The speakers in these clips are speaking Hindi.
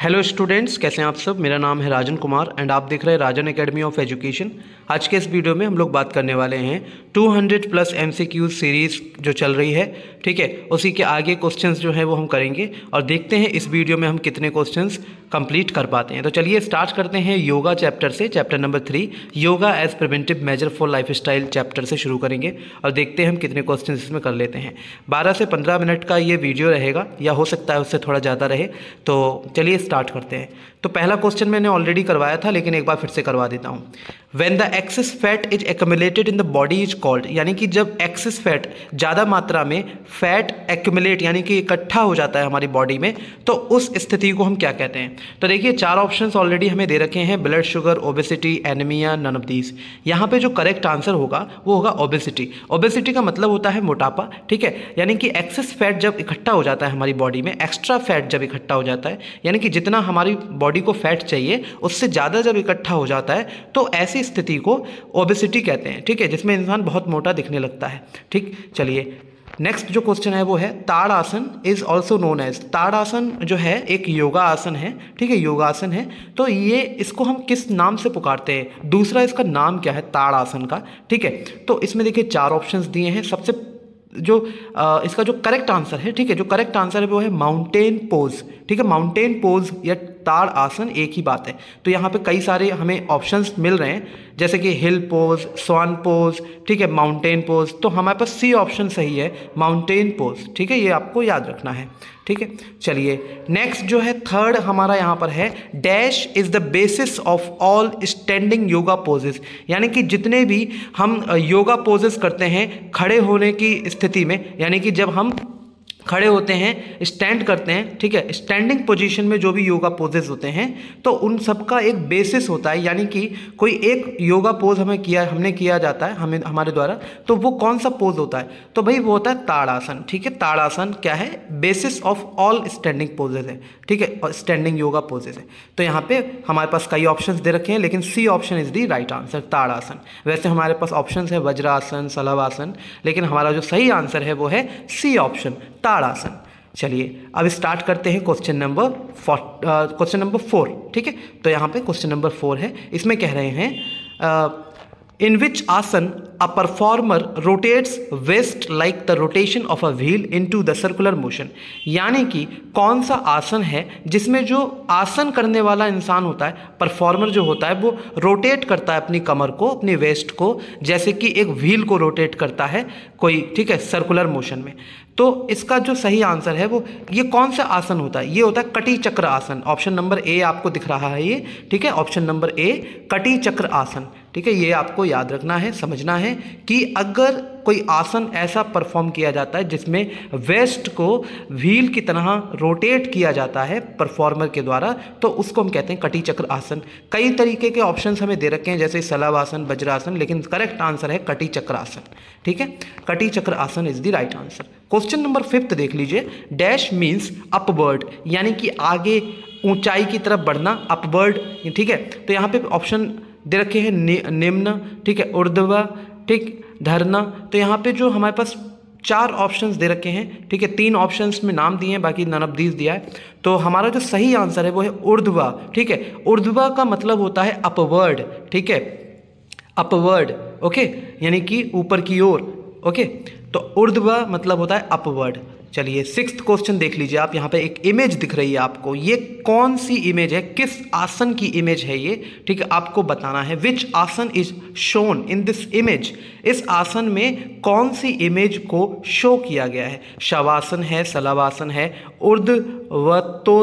हेलो स्टूडेंट्स, कैसे हैं आप सब। मेरा नाम है राजन कुमार एंड आप देख रहे हैं राजन एकेडमी ऑफ एजुकेशन। आज के इस वीडियो में हम लोग बात करने वाले हैं 200 प्लस एमसीक्यूज सीरीज़ जो चल रही है, ठीक है। उसी के आगे क्वेश्चंस जो है वो हम करेंगे और देखते हैं इस वीडियो में हम कितने क्वेश्चंस कंप्लीट कर पाते हैं। तो चलिए स्टार्ट करते हैं योगा चैप्टर से। Chapter number 3 yoga as preventive measure for lifestyle chapter से शुरू करेंगे और देखते हैं हम कितने क्वेश्चन इसमें कर लेते हैं। 12 से 15 मिनट का ये वीडियो रहेगा या हो सकता है उससे थोड़ा ज़्यादा रहे। तो चलिए स्टार्ट करते हैं। तो पहला क्वेश्चन मैंने ऑलरेडी करवाया था, लेकिन एक बार फिर से करवा देता हूँ। When the excess fat is accumulated in the body is called, यानी कि जब एक्सेस फैट ज़्यादा मात्रा में फैट एक्यूमुलेट यानी कि इकट्ठा हो जाता है हमारी बॉडी में, तो उस स्थिति को हम क्या कहते हैं। तो देखिए 4 ऑप्शंस ऑलरेडी हमें दे रखे हैं, blood sugar, obesity, anaemia, none of these. यहाँ पे जो करेक्ट आंसर होगा वो होगा ओबेसिटी। ओबेसिटी का मतलब होता है मोटापा, ठीक है। यानी कि एक्सेस फैट जब इकट्ठा हो जाता है हमारी बॉडी में, एक्स्ट्रा फैट जब इकट्ठा हो जाता है, यानी कि जितना हमारी बॉडी को फैट चाहिए उससे ज़्यादा जब इकट्ठा हो जाता है, तो ऐसी स्थिति को ओबेसिटी कहते हैं, ठीक है, जिसमें इंसान बहुत मोटा दिखने लगता है, ठीक। चलिए नेक्स्ट जो क्वेश्चन है वो है ताड़ासन इज ऑल्सो नोन एज। ताड़ासन जो है एक योगा आसन है, ठीक है, योगासन है। तो ये इसको हम किस नाम से पुकारते हैं, दूसरा इसका नाम क्या है ताड़ासन का, ठीक है। तो इसमें देखिए 4 ऑप्शंस दिए हैं। सबसे जो इसका जो करेक्ट आंसर है, ठीक है, जो करेक्ट आंसर है वो है माउंटेन पोज, ठीक है। माउंटेन पोज या ताड़ आसन एक ही बात है। तो यहाँ पे कई सारे हमें ऑप्शंस मिल रहे हैं, जैसे कि हिल पोज, स्वान पोज, ठीक है, माउंटेन पोज। तो हमारे पास सी ऑप्शन सही है, माउंटेन पोज, ठीक है, ये आपको याद रखना है, ठीक है। चलिए नेक्स्ट जो है थर्ड हमारा यहाँ पर है dash is the basis of all standing yoga poses, यानी कि जितने भी हम योगा पोजेस करते हैं खड़े होने की स्थिति में, यानी कि जब हम खड़े होते हैं, स्टैंड करते हैं, ठीक है, स्टैंडिंग पोजीशन में जो भी योगा पोजेस होते हैं, तो उन सब का एक बेसिस होता है। यानी कि कोई एक योगा पोज हमने किया जाता है हमारे द्वारा, तो वो कौन सा पोज होता है, तो भाई वो होता है ताड़ासन, ठीक है। ताड़ासन क्या है, basis of all standing poses है, ठीक है, और स्टैंडिंग योगा पोजेज है। तो यहाँ पे हमारे पास कई ऑप्शंस दे रखे हैं, लेकिन C option is the right answer, Tadasana. वैसे हमारे पास ऑप्शंस है वज्रासन, सलवासन, लेकिन हमारा जो सही आंसर है वो है सी ऑप्शन, ताड़ासन। चलिए अब स्टार्ट करते हैं क्वेश्चन नंबर 4, ठीक है। तो यहाँ पे क्वेश्चन नंबर 4 है, इसमें कह रहे हैं in which asana a performer rotates waist like the rotation of a wheel into the circular motion, यानी कि कौन सा आसन है जिसमें जो आसन करने वाला इंसान होता है, परफॉर्मर जो होता है, वो रोटेट करता है अपनी कमर को, अपनी वेस्ट को, जैसे कि एक व्हील को रोटेट करता है कोई, ठीक है, सर्कुलर मोशन में। तो इसका जो सही आंसर है वो ये कौन सा आसन होता है, ये होता है कटी चक्र आसन। ऑप्शन नंबर ए आपको दिख रहा है ये, ठीक है, ऑप्शन नंबर ए कटी चक्र आसन, ठीक है। ये आपको याद रखना है, समझना है कि अगर कोई आसन ऐसा परफॉर्म किया जाता है जिसमें वेस्ट को व्हील की तरह रोटेट किया जाता है परफॉर्मर के द्वारा, तो उसको हम कहते हैं कटी चक्र आसन। कई तरीके के ऑप्शंस हमें दे रखे हैं, जैसे सलावासन, वज्रासन, लेकिन करेक्ट आंसर है कटी चक्र आसन, ठीक है। कटी चक्र आसन is the right answer. Question number 5 देख लीजिए। डैश मीन्स अपवर्ड, यानी कि आगे ऊंचाई की तरफ बढ़ना, अपवर्ड, ठीक है। तो यहाँ पे ऑप्शन दे रखे हैं निम्न, ठीक है, ऊर्ध्व, ठीक, धरना। तो यहाँ पे जो हमारे पास 4 ऑप्शंस दे रखे हैं, ठीक है, 3 ऑप्शंस में नाम दिए हैं, बाकी नन ऑफ दीज दिया है। तो हमारा जो सही आंसर है वो है ऊर्ध्व, ठीक है। ऊर्ध्व का मतलब होता है अपवर्ड, ठीक है, अपवर्ड, ओके, यानी कि ऊपर की ओर, ओके। तो ऊर्ध्व मतलब होता है अपवर्ड। चलिए 6th क्वेश्चन देख लीजिए आप। यहाँ पे एक इमेज दिख रही है आपको, ये कौन सी इमेज है, किस आसन की इमेज है ये, ठीक है, आपको बताना है। विच आसन is shown in this image, इस आसन में कौन सी इमेज को शो किया गया है। शवासन है, सलवासन है, ऊर्ध्ववत्तो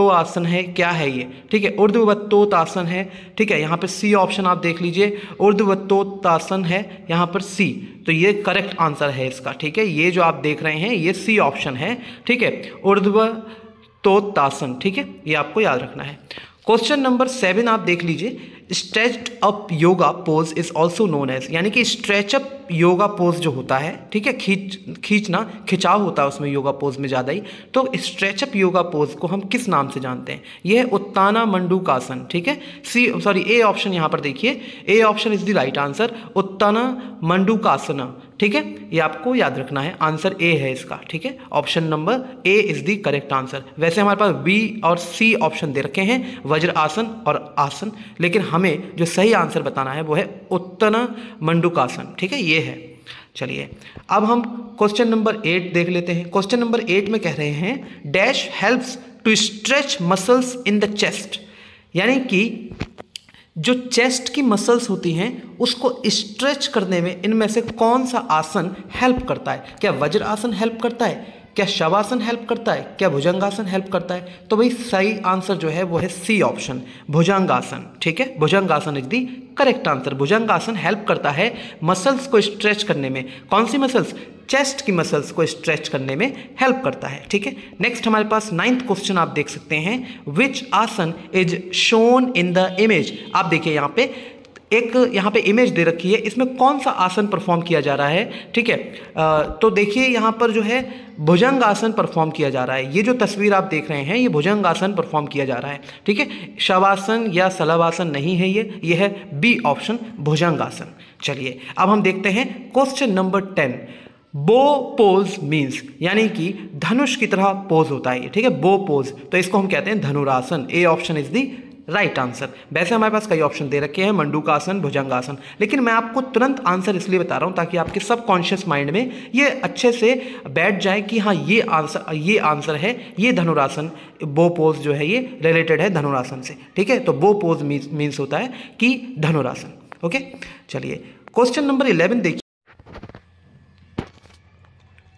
आसन है, क्या है ये, ठीक है, ऊर्ध्ववत्तोत्तासन है, ठीक है। यहाँ पे सी ऑप्शन आप देख लीजिए, ऊर्ध्ववत्तोत्तासन है यहाँ पर सी। तो ये करेक्ट आंसर है इसका, ठीक है। ये जो आप देख रहे हैं ये सी ऑप्शन है, ठीक है, ऊर्ध्ववत्तोत्तासन, ठीक है, ये आपको याद रखना है। क्वेश्चन नंबर 7 आप देख लीजिए। Stretched up yoga pose is also known as, यानी कि स्ट्रेचअप योगा पोज जो होता है, ठीक है, खींचना, खिंचाव होता है उसमें योगा पोज में ज़्यादा ही। तो स्ट्रेचअप योगा पोज को हम किस नाम से जानते हैं, यह है उत्ताना मंडूकासन, ठीक है। ए ऑप्शन यहाँ पर देखिए, A option is the right answer, Uttana Mandukasana, ठीक है, ये आपको याद रखना है, आंसर ए है इसका। ठीक है, option number A is the correct answer. वैसे हमारे पास बी और सी ऑप्शन दे रखे हैं, वज्र आसन और आसन, लेकिन हमें जो सही आंसर बताना है वो है उत्तन मंडूकासन। ठीक है, ये है। चलिए अब हम क्वेश्चन नंबर 8 देख लेते हैं। क्वेश्चन नंबर 8 में कह रहे हैं dash helps to stretch muscles in the chest, यानी कि जो चेस्ट की मसल्स होती हैं उसको स्ट्रेच करने में इनमें से कौन सा आसन हेल्प करता है? क्या वज्र आसन हेल्प करता है, क्या शवासन हेल्प करता है, क्या भुजंगासन हेल्प करता है? तो भाई सही आंसर जो है वो है सी ऑप्शन, भुजंगासन। ठीक है, Bhujangasana is the correct answer. Bhujangasana help करता है मसल्स को स्ट्रेच करने में। कौन सी मसल्स? चेस्ट की मसल्स को स्ट्रेच करने में हेल्प करता है। ठीक है, नेक्स्ट हमारे पास 9th क्वेश्चन आप देख सकते हैं, विच आसन is shown in the image. आप देखिए यहाँ पे एक यहाँ पे इमेज दे रखी है, इसमें कौन सा आसन परफॉर्म किया जा रहा है? ठीक है, तो देखिए यहाँ पर जो है भुजंगासन परफॉर्म किया जा रहा है। ये जो तस्वीर आप देख रहे हैं ये भुजंगासन परफॉर्म किया जा रहा है। ठीक है, शवासन या सलवासन नहीं है, ये है बी ऑप्शन, भुजंगासन। चलिए अब हम देखते हैं क्वेश्चन नंबर 10, बो पोज मीन्स, यानी कि धनुष की तरह पोज होता है ये। ठीक है, बो पोज, तो इसको हम कहते हैं Dhanurasana. A option is the right answer. वैसे हमारे पास कई ऑप्शन दे रखे हैं, मंडूकासन, भुजंगासन, लेकिन मैं आपको तुरंत आंसर इसलिए बता रहा हूं ताकि आपके सबकॉन्शियस माइंड में ये अच्छे से बैठ जाए कि हाँ ये आंसर है, ये धनुरासन, बो पोज जो है ये रिलेटेड है धनुरासन से। ठीक है, तो बो पोज मीन्स होता है कि धनुरासन। ओके, चलिए क्वेश्चन नंबर 11 देखिए।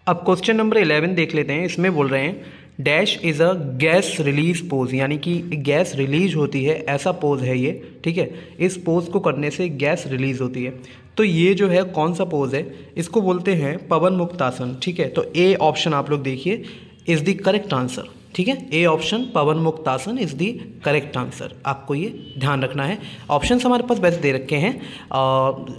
अब क्वेश्चन नंबर 11 देख लेते हैं। इसमें बोल रहे हैं dash is a gas release pose, यानी कि गैस रिलीज होती है, ऐसा पोज है ये। ठीक है, इस पोज को करने से गैस रिलीज होती है। तो ये जो है कौन सा पोज है? इसको बोलते हैं पवन मुक्तासन। ठीक है, तो ए ऑप्शन आप लोग देखिए इज़ द करेक्ट आंसर। ठीक है, A option Pawan Muktasana is the correct answer. आपको ये ध्यान रखना है। ऑप्शंस हमारे पास वैसे दे रखे हैं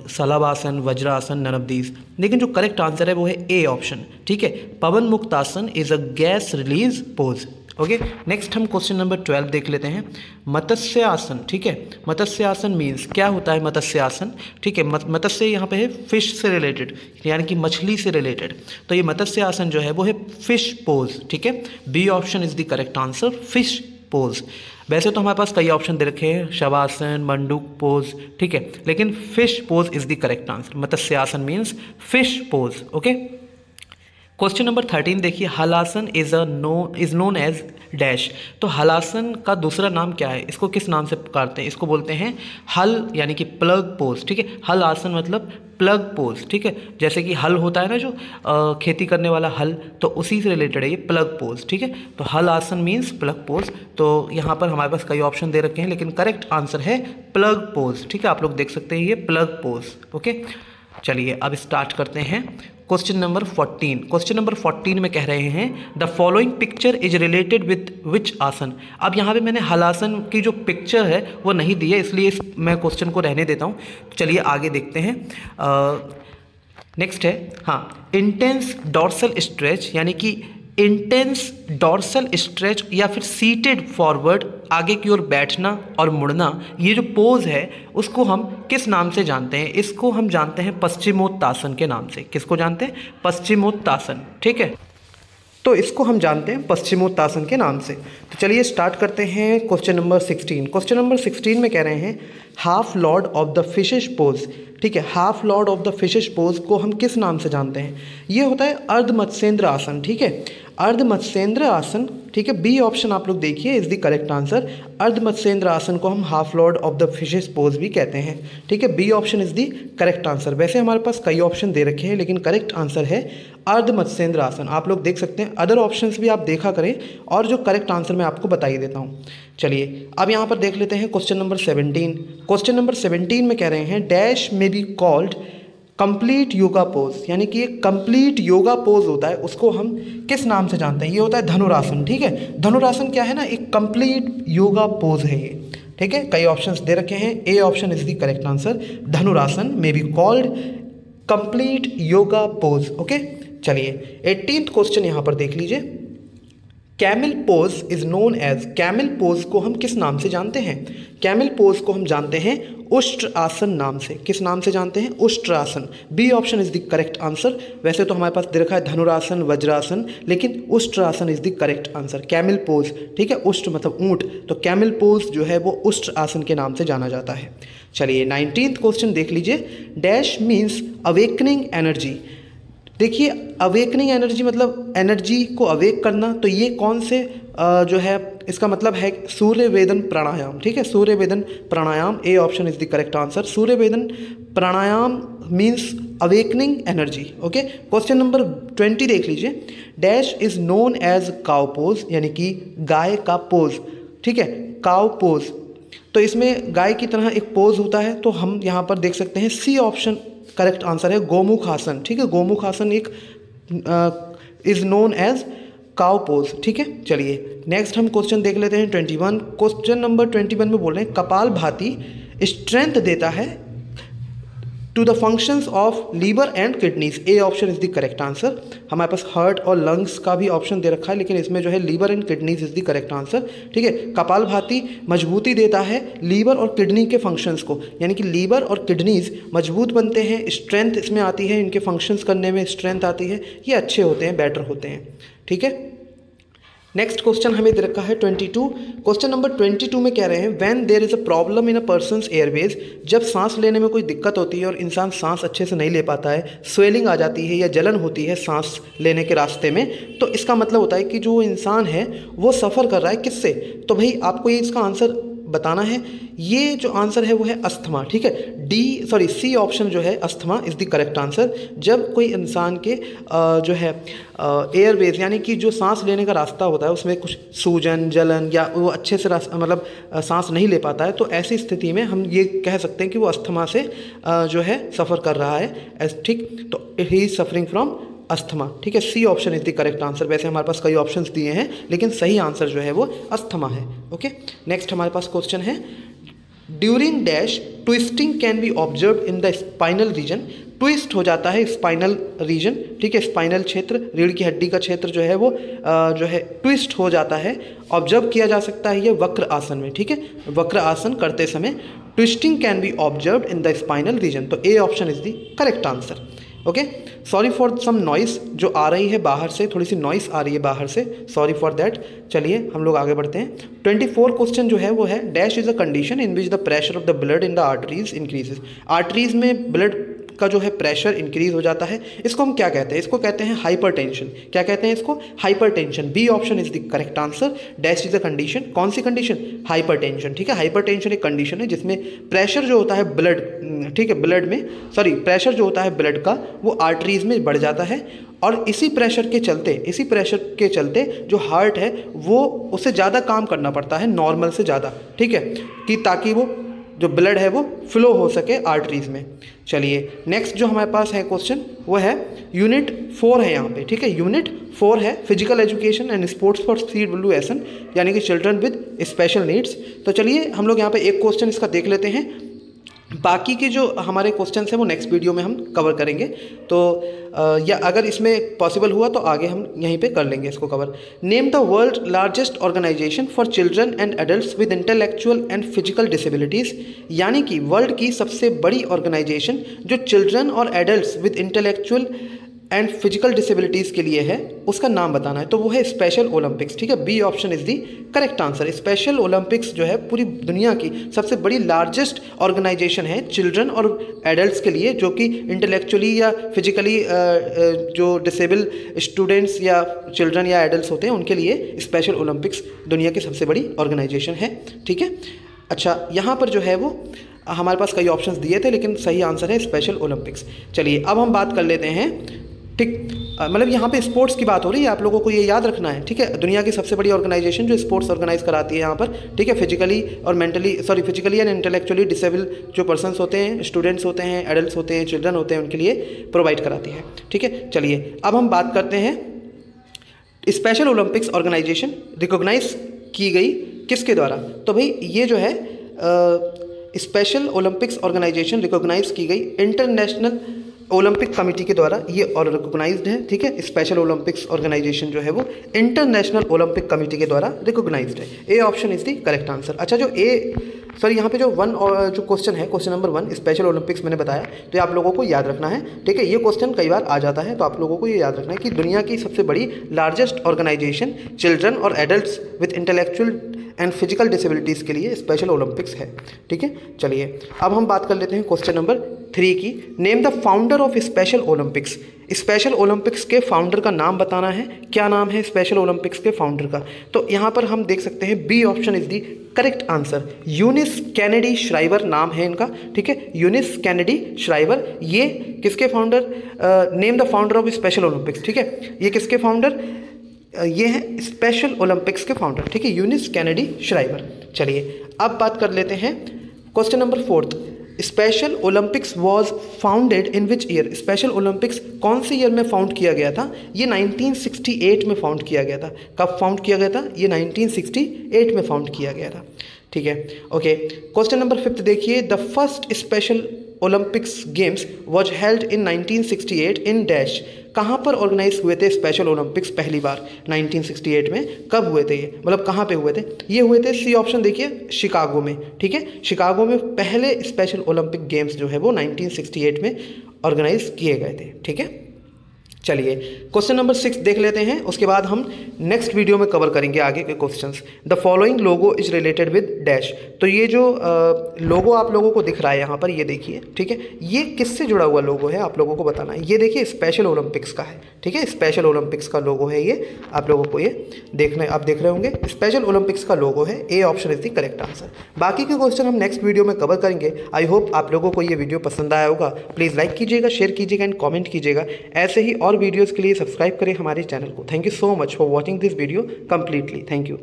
सलवासन, वज्रासन, नन ऑफ दीज, लेकिन जो करेक्ट आंसर है वो है ए ऑप्शन। ठीक है, Pawan Muktasana is a gas release pose. Okay, next हम क्वेश्चन नंबर 12 देख लेते हैं, मत्स्य आसन। ठीक है, मत्स्य आसन मीन्स क्या होता है मत्स्य आसन? ठीक है, मत्स्य यहाँ पे है फिश से रिलेटेड, यानी कि मछली से रिलेटेड, तो ये मत्स्य आसन जो है वो है फिश पोज। ठीक है, B option is the correct answer, fish pose. वैसे तो हमारे पास कई ऑप्शन दे रखे हैं, शवासन, मंडूक पोज, ठीक है, लेकिन fish pose is the correct answer. Matsya Asana means fish pose. Okay, question number 13 देखिए, Halasana is known as dash. तो हलासन का दूसरा नाम क्या है? इसको किस नाम से पुकारते हैं? इसको बोलते हैं हल, यानी कि प्लग पोज। ठीक है, हल आसन मतलब प्लग पोज। ठीक है, जैसे कि हल होता है ना जो खेती करने वाला हल, तो उसी से रिलेटेड है ये प्लग पोज। ठीक है, तो हल आसन मीन्स प्लग पोज। तो यहाँ पर हमारे पास कई ऑप्शन दे रखे हैं, लेकिन करेक्ट आंसर है प्लग पोज। ठीक है, आप लोग देख सकते हैं ये प्लग पोज। ओके, चलिए अब स्टार्ट करते हैं क्वेश्चन नंबर 14। क्वेश्चन नंबर 14 में कह रहे हैं the following picture is related with which आसन। अब यहाँ पे मैंने हलासन की जो पिक्चर है वो नहीं दी है, इसलिए मैं क्वेश्चन को रहने देता हूँ। चलिए आगे देखते हैं। नेक्स्ट है हाँ, इंटेंस डॉर्सल स्ट्रेच, यानी कि इंटेंस डॉर्सल स्ट्रेच या फिर सीटेड फॉरवर्ड, आगे की ओर बैठना और मुड़ना, ये जो पोज है उसको हम किस नाम से जानते हैं? इसको हम जानते हैं पश्चिमोत्तासन के नाम से। किसको जानते हैं? पश्चिमोत्तासन। ठीक है, तो इसको हम जानते हैं पश्चिमोत्तासन के नाम से। तो चलिए स्टार्ट करते हैं क्वेश्चन नंबर 16। क्वेश्चन नंबर 16 में कह रहे हैं half lord of the fishes pose. ठीक है, half lord of the fishes pose को हम किस नाम से जानते हैं? ये होता है अर्ध मत्स्येंद्र आसन। ठीक है, अर्ध मत्स्येंद्र आसन। ठीक है, बी ऑप्शन आप लोग देखिए इज द करेक्ट आंसर। अर्ध मत्स्येंद्र आसन को हम half lord of the fishes pose भी कहते हैं। ठीक है, B option is the correct answer. वैसे हमारे पास कई ऑप्शन दे रखे हैं, लेकिन करेक्ट आंसर है अर्ध मत्स्येंद्र आसन। आप लोग देख सकते हैं, अदर ऑप्शंस भी आप देखा करें, और जो करेक्ट आंसर मैं आपको बता ही देता हूँ। चलिए अब यहाँ पर देख लेते हैं क्वेश्चन नंबर 17। क्वेश्चन नंबर 17 में कह रहे हैं डैश में B called complete yoga pose, यानी कि एक कंप्लीट योगा पोज होता है, उसको हम किस नाम से जानते हैं? ये होता है धनुरासन। ठीक है, धनुरासन क्या है ना, एक कंप्लीट योगा पोज है ये। ठीक है, कई ऑप्शंस दे रखे हैं, A option is the correct answer, dhanurasana may be called complete yoga pose. Okay, चलिए 18th क्वेश्चन यहाँ पर देख लीजिए। Camel pose is known as, camel pose को हम किस नाम से जानते हैं? कैमल पोज को हम जानते हैं उष्ट्र आसन नाम से। किस नाम से जानते हैं? Ushtra asana. B option is the correct answer. वैसे तो हमारे पास दे रखा है धनुरासन, वज्रासन, लेकिन उष्ट्र आसन is the correct answer. Camel pose, ठीक है, उष्ट्र मतलब ऊंट, तो कैमल पोज जो है वो उष्ट्र आसन के नाम से जाना जाता है। चलिए 19th क्वेश्चन देख लीजिए। Dash means awakening energy. देखिए अवेकनिंग एनर्जी मतलब एनर्जी को अवेक करना, तो ये कौन से जो है इसका मतलब है सूर्य वेदन प्राणायाम, ठीक है, Surya Bhedan Pranayama. A option is the correct answer. Surya Bhedan Pranayama means awakening energy. Okay, question number 20 देख लीजिए। Dash is known as cow pose, यानी कि गाय का पोज, ठीक है, काउ पोज। तो इसमें गाय की तरह एक पोज होता है, तो हम यहाँ पर देख सकते हैं सी ऑप्शन करेक्ट आंसर है, गोमुख आसन, ठीक है, गोमुख आसन एक is known as cow pose, ठीक है। चलिए नेक्स्ट हम क्वेश्चन देख लेते हैं 21। क्वेश्चन नंबर 21 में बोल रहे हैं कपाल भाती स्ट्रेंथ देता है to the functions of liver and kidneys. A option is the correct answer. हमारे पास हार्ट और लंग्स का भी ऑप्शन दे रखा है, लेकिन इसमें जो है liver and kidneys is the correct answer, ठीक है। कपाल भाती मजबूती देता है लीवर और किडनी के फंक्शंस को, यानी कि लीवर और किडनीज मजबूत बनते हैं, स्ट्रेंथ इसमें आती है, इनके फंक्शंस करने में स्ट्रेंथ आती है, ये अच्छे होते हैं, बेटर होते हैं, ठीक है। नेक्स्ट क्वेश्चन हमें दे रखा है 22। क्वेश्चन नंबर 22 में कह रहे हैं when there is a problem in a person's airways, जब सांस लेने में कोई दिक्कत होती है और इंसान सांस अच्छे से नहीं ले पाता है, स्वेलिंग आ जाती है या जलन होती है सांस लेने के रास्ते में, तो इसका मतलब होता है कि जो इंसान है वो सफ़र कर रहा है किससे? तो भाई आपको ये इसका आंसर बताना है। ये जो आंसर है वो है अस्थमा, ठीक है। सी ऑप्शन जो है asthma is the correct answer. जब कोई इंसान के जो है एयरवेज यानी कि जो सांस लेने का रास्ता होता है उसमें कुछ सूजन, जलन या वो अच्छे से मतलब सांस नहीं ले पाता है, तो ऐसी स्थिति में हम ये कह सकते हैं कि वो अस्थमा से जो है सफ़र कर रहा है, ठीक। तो he is suffering from asthma, ठीक है। C option is the correct answer. वैसे हमारे पास कई ऑप्शंस दिए हैं, लेकिन सही आंसर जो है वो अस्थमा है। ओके, नेक्स्ट हमारे पास क्वेश्चन है during dash twisting can be observe in the spinal region. Twist हो जाता है स्पाइनल रीजन, ठीक है, स्पाइनल क्षेत्र, रीढ़ की हड्डी का क्षेत्र जो है वो जो है ट्विस्ट हो जाता है, ऑब्जर्व किया जा सकता है ये वक्र आसन में, ठीक है। वक्र आसन करते समय twisting can be observe in the spinal region, तो A option is the correct answer. Okay, sorry for some noise जो आ रही है बाहर से, थोड़ी सी नॉइस आ रही है बाहर से, सॉरी फॉर दैट। चलिए हम लोग आगे बढ़ते हैं। 24 क्वेश्चन जो है वो है dash is a condition in which the pressure of the blood in the arteries increases. Arteries में ब्लड का जो है प्रेशर इंक्रीज हो जाता है, इसको हम क्या कहते हैं? इसको कहते हैं हाइपरटेंशन। क्या कहते हैं इसको? Hypertension. B option is the correct answer. Dash is a condition, कौन सी कंडीशन? हाइपरटेंशन, ठीक है। हाइपरटेंशन एक कंडीशन है जिसमें प्रेशर जो होता है ब्लड, ठीक है, ब्लड में प्रेशर जो होता है ब्लड का वो आर्टरीज में बढ़ जाता है, और इसी प्रेशर के चलते जो हार्ट है वो उससे ज़्यादा काम करना पड़ता है, नॉर्मल से ज़्यादा, ठीक है, कि ताकि वो जो ब्लड है वो फ्लो हो सके आर्टरीज में। चलिए नेक्स्ट जो हमारे पास है क्वेश्चन वो है यूनिट 4 है यहाँ पे, ठीक है, यूनिट 4 है physical education and sports for CWSN, यानी कि चिल्ड्रन विद स्पेशल नीड्स। तो चलिए हम लोग यहाँ पे एक क्वेश्चन इसका देख लेते हैं, बाकी के जो हमारे क्वेश्चंस हैं वो नेक्स्ट वीडियो में हम कवर करेंगे। तो या अगर इसमें पॉसिबल हुआ तो आगे हम यहीं पे कर लेंगे इसको cover. Name the world largest organisation for children and adults with intellectual and physical disabilities, यानी कि वर्ल्ड की सबसे बड़ी ऑर्गेनाइजेशन जो चिल्ड्रन और adults with intellectual and physical disabilities के लिए है, उसका नाम बताना है, तो वो है स्पेशल ओलंपिक्स, ठीक है। B option is the correct answer. Special Olympics जो है पूरी दुनिया की सबसे बड़ी लार्जेस्ट ऑर्गेनाइजेशन है चिल्ड्रन और एडल्ट्स के लिए, जो कि इंटेलेक्चुअली या फिजिकली जो डिसेबल स्टूडेंट्स या चिल्ड्रन या एडल्ट्स होते हैं उनके लिए स्पेशल ओलंपिक्स दुनिया की सबसे बड़ी ऑर्गेनाइजेशन है, ठीक है। अच्छा, यहाँ पर जो है वो हमारे पास कई ऑप्शंस दिए थे, लेकिन सही आंसर है स्पेशल ओलंपिक्स। चलिए अब हम बात कर लेते हैं, ठीक, मतलब यहाँ पे स्पोर्ट्स की बात हो रही है, आप लोगों को ये याद रखना है, ठीक है। दुनिया की सबसे बड़ी ऑर्गेनाइजेशन जो स्पोर्ट्स ऑर्गेनाइज कराती है यहाँ पर, ठीक है, फिजिकली एंड इंटेलेक्चुअली डिसेबल जो पर्सन्स होते हैं, स्टूडेंट्स होते हैं, एडल्ट्स होते हैं, चिल्ड्रन होते हैं, उनके लिए प्रोवाइड कराती है, ठीक है। चलिए अब हम बात करते हैं स्पेशल ओलंपिक्स ऑर्गेनाइजेशन रिकॉग्नाइज की गई किसके द्वारा? तो भाई ये जो है स्पेशल ओलंपिक्स ऑर्गेनाइजेशन रिकॉग्नाइज की गई इंटरनेशनल ओलंपिक कमेटी के द्वारा ये और रिकॉग्नाइज्ड है, ठीक है। स्पेशल ओलंपिक्स ऑर्गेनाइजेशन जो है वो इंटरनेशनल ओलंपिक कमेटी के द्वारा रिकॉग्नाइज्ड है। ए option is the correct answer. अच्छा, जो यहाँ पे जो जो क्वेश्चन है, क्वेश्चन नंबर 1 स्पेशल ओलंपिक्स मैंने बताया, तो ये आप लोगों को याद रखना है, ठीक है। ये क्वेश्चन कई बार आ जाता है, तो आप लोगों को ये याद रखना है कि दुनिया की सबसे बड़ी लार्जेस्ट ऑर्गेनाइजेशन चिल्ड्रन और adults with intellectual and physical disabilities के लिए स्पेशल ओलंपिक्स है, ठीक है। चलिए अब हम बात कर लेते हैं क्वेश्चन नंबर 3 की। Name the founder of special Olympics. Special Olympics के फाउंडर का नाम बताना है। क्या नाम है स्पेशल ओलंपिक्स के फाउंडर का? तो यहाँ पर हम देख सकते हैं B option is the correct answer. Eunice Kennedy Shriver नाम है इनका, ठीक है। यूनिस कैनेडी श्राइवर, ये किसके founder? Name the founder of special Olympics, ठीक है। ये किसके फाउंडर? ये है स्पेशल ओलंपिक्स के फाउंडर, ठीक है, यूनिस कैनेडी श्राइवर। चलिए अब बात कर लेते हैं question number 4। Special Olympics was founded in which year? Special Olympics कौन से ईयर में फाउंड किया गया था? ये 1968 में फाउंड किया गया था। कब फाउंड किया गया था? ये 1968 में फाउंड किया गया था, ठीक है। ओके, क्वेश्चन नंबर 5 देखिए। The first special Olympics games was held in 1968 in dash. कहाँ पर ऑर्गेनाइज हुए थे स्पेशल ओलंपिक्स पहली बार? 1968 में। कब हुए थे ये, मतलब कहाँ पे हुए थे? ये हुए थे, सी ऑप्शन देखिए, शिकागो में, ठीक है। शिकागो में पहले स्पेशल ओलंपिक गेम्स जो है वो 1968 में ऑर्गेनाइज किए गए थे, ठीक है। चलिए क्वेश्चन नंबर 6 देख लेते हैं, उसके बाद हम नेक्स्ट वीडियो में कवर करेंगे आगे के questions. The following logo is related with dash. तो ये जो लोगो आप लोगों को दिख रहा है यहाँ पर, ये देखिए, ठीक है, ये किससे जुड़ा हुआ लोगो है आप लोगों को बताना है। ये देखिए स्पेशल ओलंपिक्स का है, ठीक है, स्पेशल ओलंपिक्स का लोगो है ये, आप लोगों को ये देखना, आप देख रहे होंगे स्पेशल ओलंपिक्स का लोगो है। ए option is the correct answer. बाकी के क्वेश्चन हम नेक्स्ट वीडियो में कवर करेंगे। आई होप आप लोगों को ये वीडियो पसंद आया होगा। प्लीज़ लाइक कीजिएगा, शेयर कीजिएगा एंड कॉमेंट कीजिएगा। ऐसे ही और वीडियोज़ के लिए सब्सक्राइब करें हमारे चैनल को। Thank you so much for watching this video completely. Thank you.